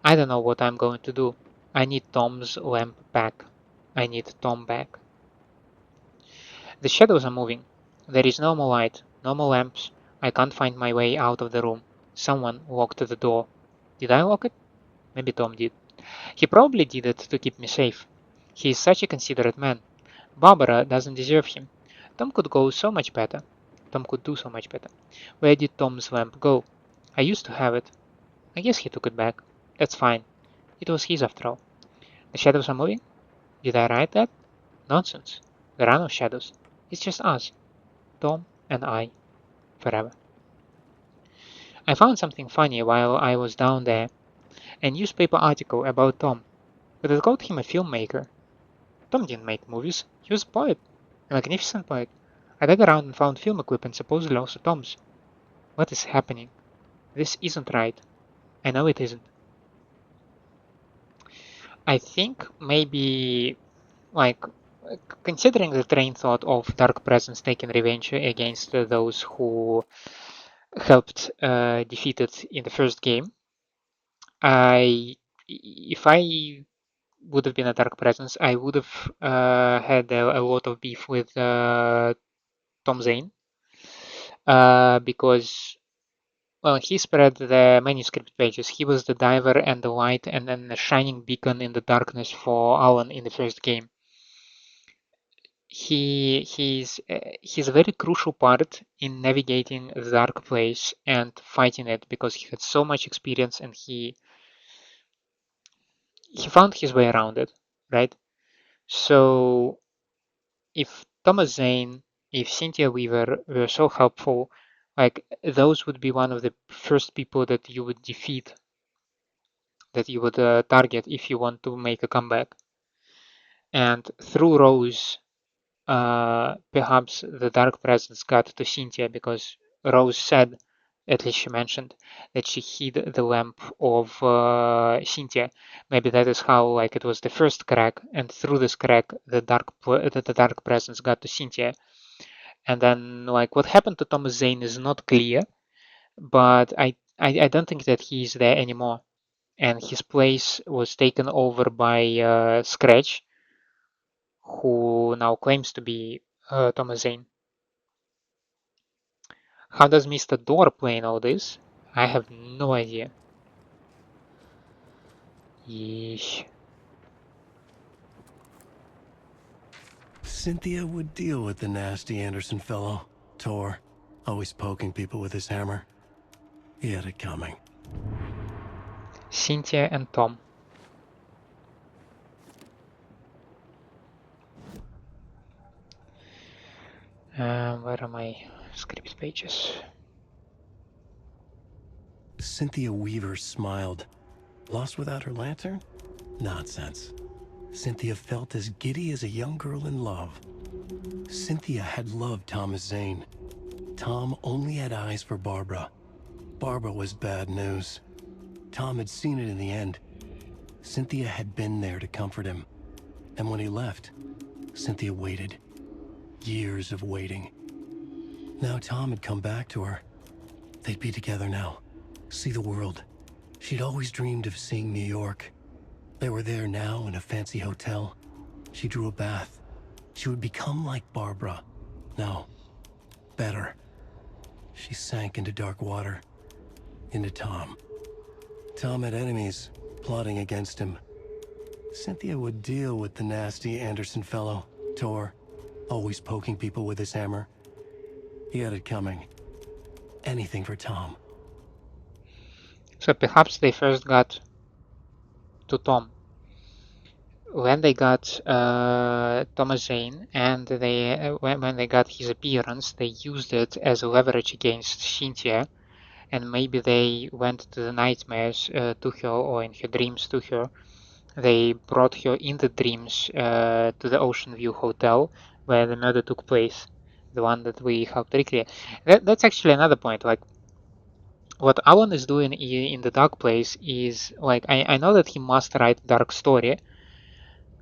I don't know what I'm going to do. I need Tom's lamp back. I need Tom back. The shadows are moving. There is no more light, no more lamps. I can't find my way out of the room. Someone locked the door. Did I lock it? Maybe Tom did. He probably did it to keep me safe. He is such a considerate man. Barbara doesn't deserve him. Tom could go so much better. Tom could do so much better. Where did Tom's lamp go? I used to have it. I guess he took it back. That's fine. It was his after all. The shadows are moving? Did I write that? Nonsense. There are no shadows. It's just us. Tom and I. Forever. I found something funny while I was down there. A newspaper article about Tom. But it called him a filmmaker. Tom didn't make movies. He was a poet. A magnificent poet. I dug around and found film equipment, supposedly also Tom's. What is happening? This isn't right. I know it isn't. I think maybe, like, considering the train thought of Dark Presence taking revenge against those who helped defeat it in the first game, if I would have been a Dark Presence, I would have had a lot of beef with Tom Zane, because, well, he spread the manuscript pages. He was the diver and the light and then the shining beacon in the darkness for Alan in the first game. He's a very crucial part in navigating the dark place and fighting it, because he had so much experience and he found his way around it, right? So if Thomas Zane, if Cynthia Weaver were so helpful, like, those would be one of the first people that you would defeat, that you would target if you want to make a comeback. And through Rose, perhaps the Dark Presence got to Cynthia, because Rose said, at least she mentioned, that she hid the lamp of Cynthia. Maybe that is how, like, it was the first crack, and through this crack, the Dark Presence got to Cynthia. And then, like, what happened to Thomas Zane is not clear, but I don't think that he is there anymore. And his place was taken over by Scratch, who now claims to be Thomas Zane. How does Mr. Door play in all this? I have no idea. Yeesh. Cynthia would deal with the nasty Anderson fellow, Tor, always poking people with his hammer. He had it coming. Cynthia and Tom. Where are my script pages? Cynthia Weaver smiled. Lost without her lantern? Nonsense. Cynthia felt as giddy as a young girl in love. Cynthia had loved Thomas Zane. Tom only had eyes for Barbara. Barbara was bad news. Tom had seen it in the end. Cynthia had been there to comfort him. And when he left, Cynthia waited. Years of waiting. Now Tom had come back to her. They'd be together now. See the world. She'd always dreamed of seeing New York. They were there now in a fancy hotel. She drew a bath. She would become like Barbara. No, better. She sank into dark water. Into Tom. Tom had enemies, plotting against him. Cynthia would deal with the nasty Anderson fellow, Tor, always poking people with his hammer. He had it coming. Anything for Tom. So perhaps they first got to Tom when they got Thomas Zane, and they when they got his appearance, they used it as a leverage against Cynthia, and maybe they went to the nightmares to her, or in her dreams to her. They brought her in the dreams to the Ocean View Hotel where the murder took place, the one that we helped recreate. That's actually another point. Like, what Alan is doing in the Dark Place is, like, I know that he must write dark story,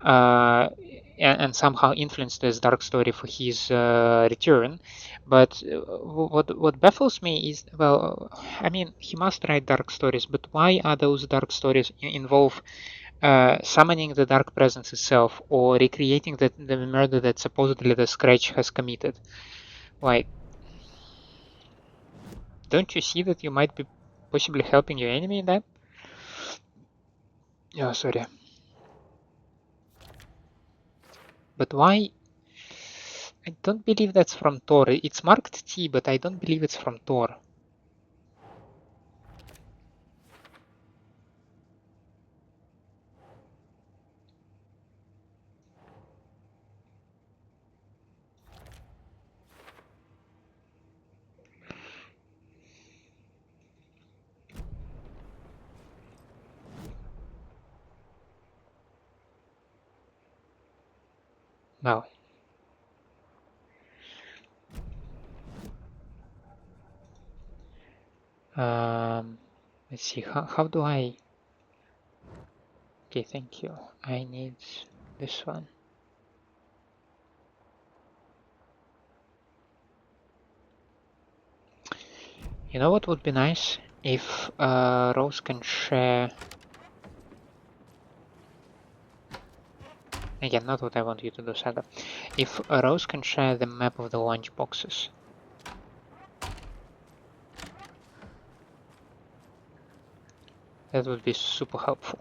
and somehow influence this dark story for his return. But what baffles me is, well, I mean, he must write dark stories, but why are those dark stories involve summoning the dark presence itself, or recreating the murder that supposedly the Scratch has committed? Like, don't you see that you might be possibly helping your enemy in that? Yeah, sorry. But why? I don't believe that's from Thor. It's marked T, but I don't believe it's from Thor. No. Let's see, how do I... Okay, thank you. I need this one. You know what would be nice? If Rose can share... Again, not what I want you to do, Saga. If Rose can share the map of the lunch boxes. That would be super helpful.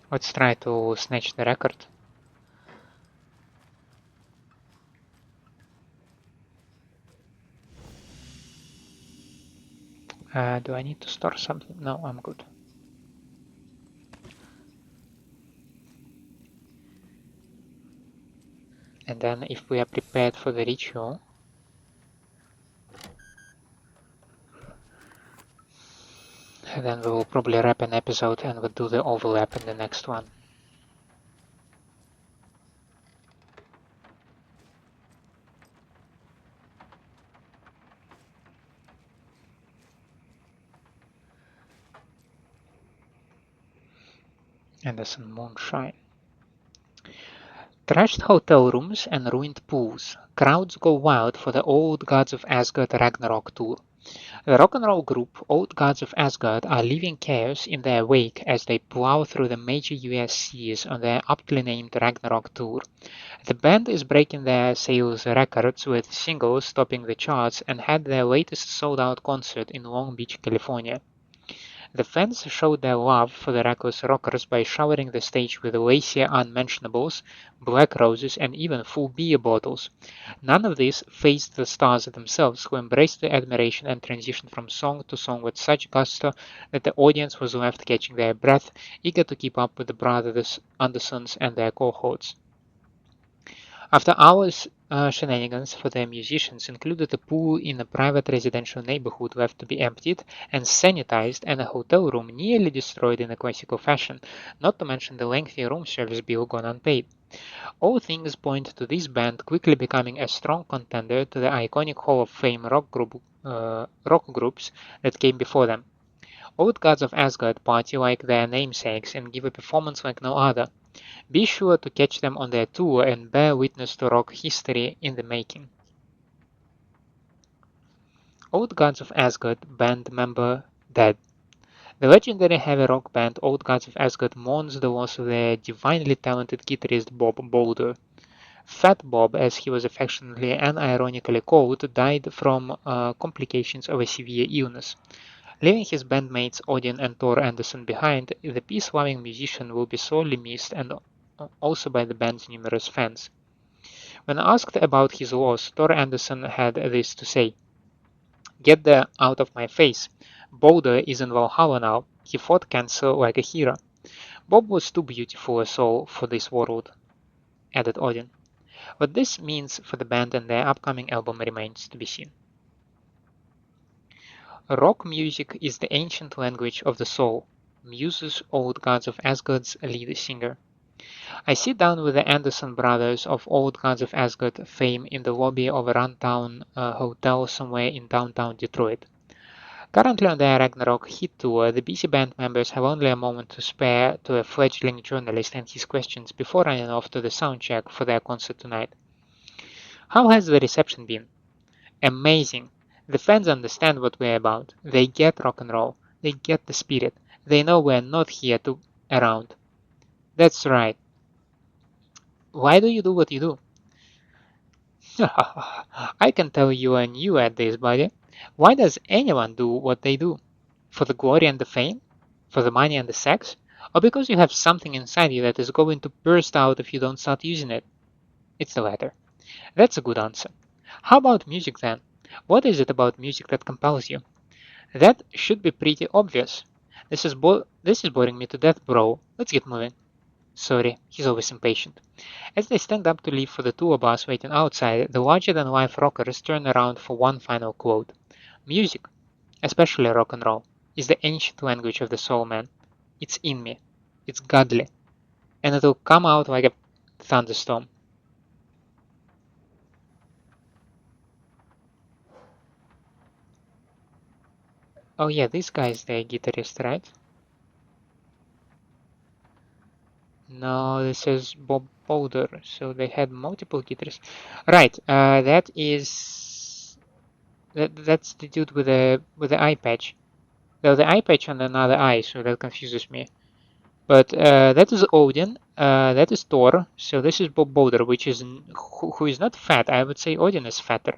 Let's try to snatch the record. Do I need to store something? No, I'm good. And then if we are prepared for the ritual, then we will probably wrap an episode and we'll do the overlap in the next one. And there's some moonshine. Trashed hotel rooms and ruined pools. Crowds go wild for the Old Gods of Asgard Ragnarok tour. The rock and roll group Old Gods of Asgard are leaving chaos in their wake as they plow through the major US seas on their aptly named Ragnarok tour. The band is breaking their sales records with singles topping the charts and had their latest sold-out concert in Long Beach, California. The fans showed their love for the reckless rockers by showering the stage with lacy unmentionables, black roses, and even full beer bottles. None of this fazed the stars themselves, who embraced the admiration and transitioned from song to song with such gusto that the audience was left catching their breath, eager to keep up with the brothers Andersons and their cohorts. After hours, shenanigans for the musicians included a pool in a private residential neighborhood left to be emptied and sanitized, and a hotel room nearly destroyed in a classical fashion, not to mention the lengthy room service bill gone unpaid. All things point to this band quickly becoming a strong contender to the iconic Hall of Fame rock groups that came before them. Old gods of Asgard party like their namesakes and give a performance like no other. Be sure to catch them on their tour and bear witness to rock history in the making. Old Gods of Asgard band member dead. The legendary heavy rock band Old Gods of Asgard mourns the loss of their divinely talented guitarist Bob Boulder. Fat Bob, as he was affectionately and ironically called, died from complications of a severe illness. Leaving his bandmates Odin and Thor Anderson behind, the peace-loving musician will be sorely missed and also by the band's numerous fans. When asked about his loss, Thor Anderson had this to say: "Get that out of my face. Boulder is in Valhalla now. He fought cancer like a hero. Bob was too beautiful a soul for this world," added Odin. What this means for the band and their upcoming album remains to be seen. Rock music is the ancient language of the soul, muses Old Gods of Asgard's lead singer. I sit down with the Anderson brothers of Old Gods of Asgard fame in the lobby of a rundown hotel somewhere in downtown Detroit. Currently on their Ragnarok hit tour, the busy band members have only a moment to spare to a fledgling journalist and his questions before running off to the soundcheck for their concert tonight. How has the reception been? Amazing. The fans understand what we're about. They get rock and roll. They get the spirit. They know we're not here to around. That's right. Why do you do what you do? I can tell you are new at this, buddy. Why does anyone do what they do? For the glory and the fame? For the money and the sex? Or because you have something inside you that is going to burst out if you don't start using it? It's the latter. That's a good answer. How about music then? What is it about music that compels you? That should be pretty obvious. This is boring me to death, bro. Let's get moving. Sorry, he's always impatient. As they stand up to leave for the tour bus waiting outside, the larger-than-life rockers turn around for one final quote. Music, especially rock and roll, is the ancient language of the soul, man. It's in me. It's godly. And it'll come out like a thunderstorm. Oh yeah, this guy is the guitarist, right? No, this is Bob Boulder. So they had multiple guitarists. Right, that's the dude with the eye patch. Though the eye patch on another eye, so that confuses me. But that is Odin. That is Thor. So this is Bob Boulder, which is who is not fat. I would say Odin is fatter.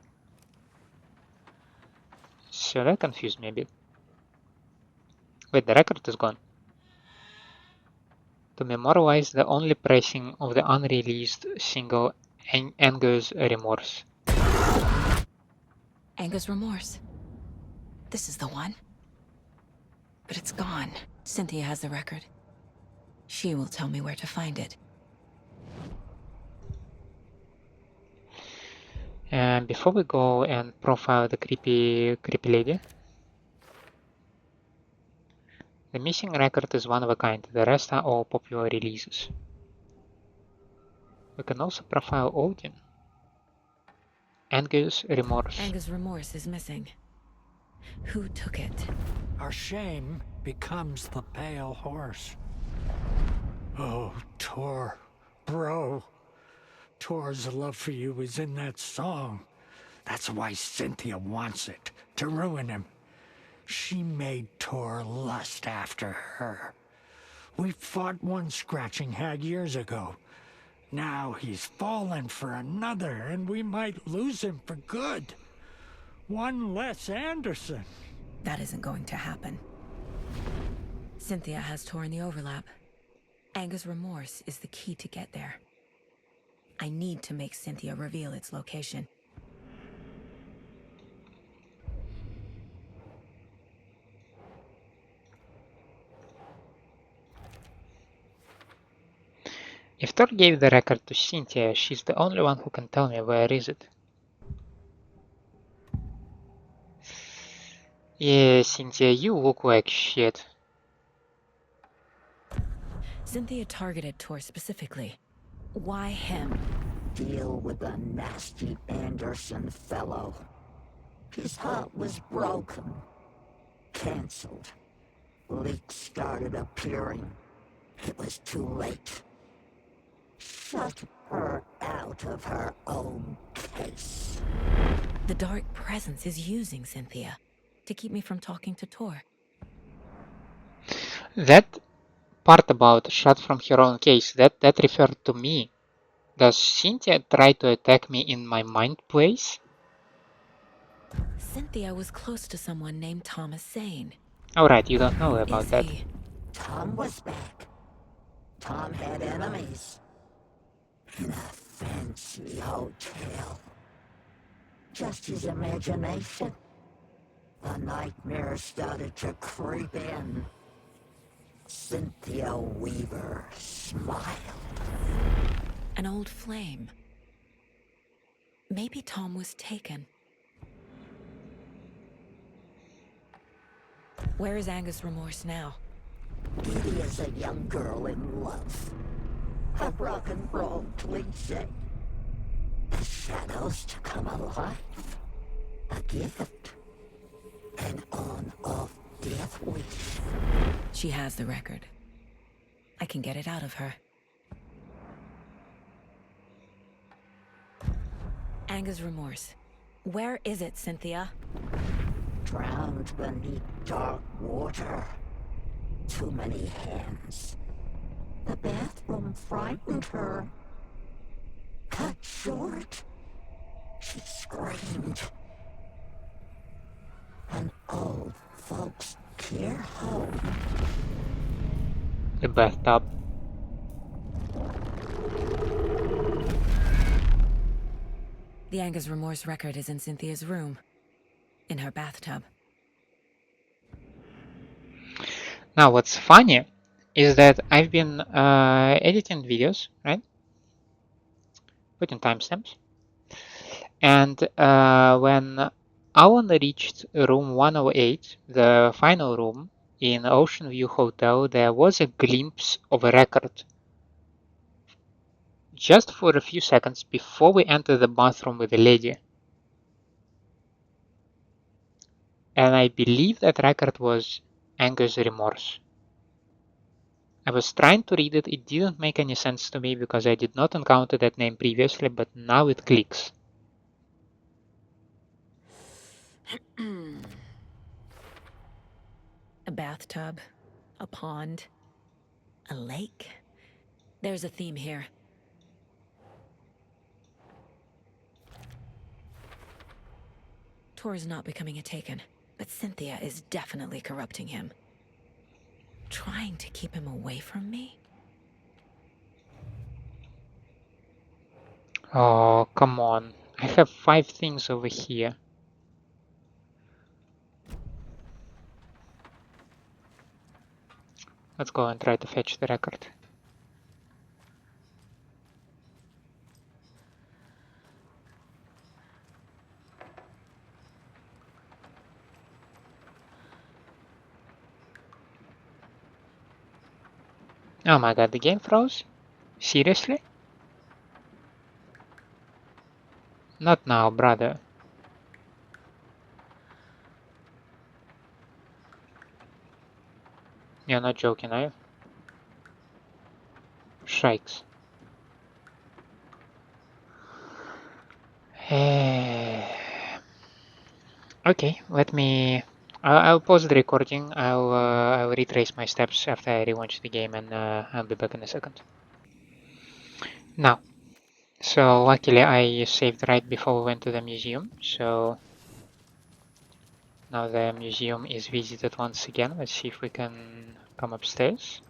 So that confused me a bit. Wait, the record is gone. To memorialize the only pressing of the unreleased single Anger's Remorse. Anger's Remorse. This is the one. But it's gone. Cynthia has the record. She will tell me where to find it. And before we go and profile the creepy lady, the missing record is one of a kind. The rest are all popular releases. We can also profile Odin. Anger's Remorse. Anger's Remorse is missing. Who took it? Our shame becomes the pale horse. Oh, Tor, bro. Tor's love for you is in that song. That's why Cynthia wants it, to ruin him. She made Tor lust after her. We fought one scratching hag years ago. Now he's fallen for another, and we might lose him for good. One less Anderson. That isn't going to happen. Cynthia has Tor in the overlap. Anger's Remorse is the key to get there. I need to make Cynthia reveal its location. If Thor gave the record to Cynthia, she's the only one who can tell me where is it. Yeah, Cynthia, you look like shit. Cynthia targeted Tor specifically. Why him? Deal with the nasty Anderson fellow. His heart was broken. Cancelled. Leaks started appearing. It was too late. Shut her out of her own case. The dark presence is using Cynthia to keep me from talking to Tor. That part about shut from her own case, that referred to me. Does Cynthia try to attack me in my mind place? Cynthia was close to someone named Thomas Zane. Alright, you don't know Who about is that. he? Tom was back. Tom had enemies. In a fancy hotel. Just his imagination. The nightmare started to creep in. Cynthia Weaver smiled. An old flame. Maybe Tom was taken. Where is Angus Remorse now? Diddy is a young girl in love. A rock and roll cliche. The shadows to come alive. A gift. An on-off death wish. She has the record. I can get it out of her. Angus Remorse. Where is it, Cynthia? Drowned beneath dark water. Too many hands. The bathroom frightened her. Cut short. She screamed. An old folks' care home. The bathtub. The Angus Remorse record is in Cynthia's room. In her bathtub. Now what's funny is that I've been editing videos, right? Putting timestamps. And when Alan reached room 108, the final room in Ocean View Hotel, there was a glimpse of a record. Just for a few seconds before we entered the bathroom with the lady. And I believe that record was Angus Remorse. I was trying to read it, it didn't make any sense to me because I did not encounter that name previously, but now it clicks. A bathtub. A pond. A lake. There's a theme here. Tor is not becoming a Taken, but Cynthia is definitely corrupting him. Trying to keep him away from me? Oh, come on. I have 5 things over here. Let's go and try to fetch the record. Oh my god, the game froze? Seriously? Not now, brother. You're not joking, are you? Shrikes. Okay, let me... I'll pause the recording. I'll retrace my steps after I relaunch the game, and I'll be back in a second. Now, so luckily I saved right before we went to the museum, so now the museum is visited once again. Let's see if we can come upstairs.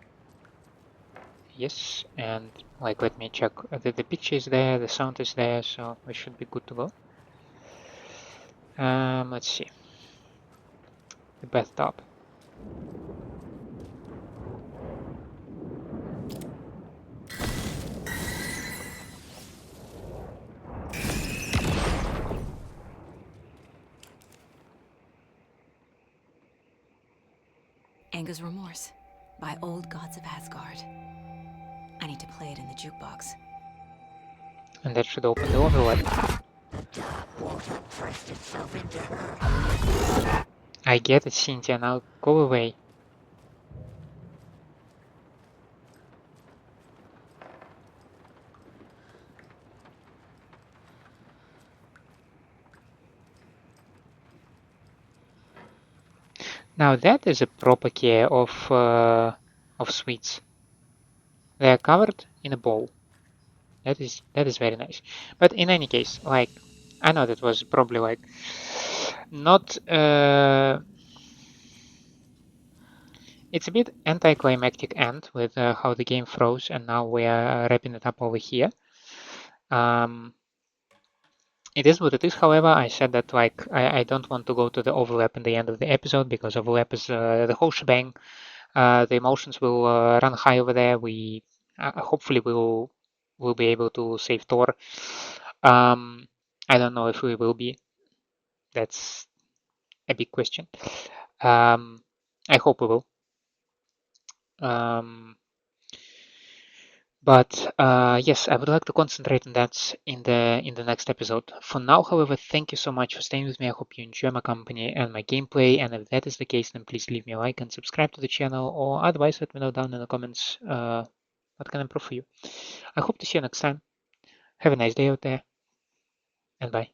Yes, and like let me check that the picture is there, the sound is there, so we should be good to go. Let's see. The bathtub. Angus Remorse by Old Gods of Asgard. I need to play it in the jukebox. And that should open the overlap. The dark water pressed itself into her. I get it, Cynthia, now go away. Now that is a proper care of sweets. They are covered in a bowl. That is very nice. But in any case, like, I know that was probably like not. It's a bit anticlimactic end with how the game froze, and now we are wrapping it up over here. It is what it is. However, I said that like I don't want to go to the overlap in the end of the episode because overlap is the whole shebang. The emotions will run high over there. We hopefully will be able to save Thor. I don't know if we will be. That's a big question. I hope we will. But yes, I would like to concentrate on that in the next episode. For now, however, thank you so much for staying with me. I hope you enjoy my company and my gameplay. And if that is the case, then please leave me a like and subscribe to the channel, or otherwise let me know down in the comments what can I improve for you. I hope to see you next time. Have a nice day out there, and bye.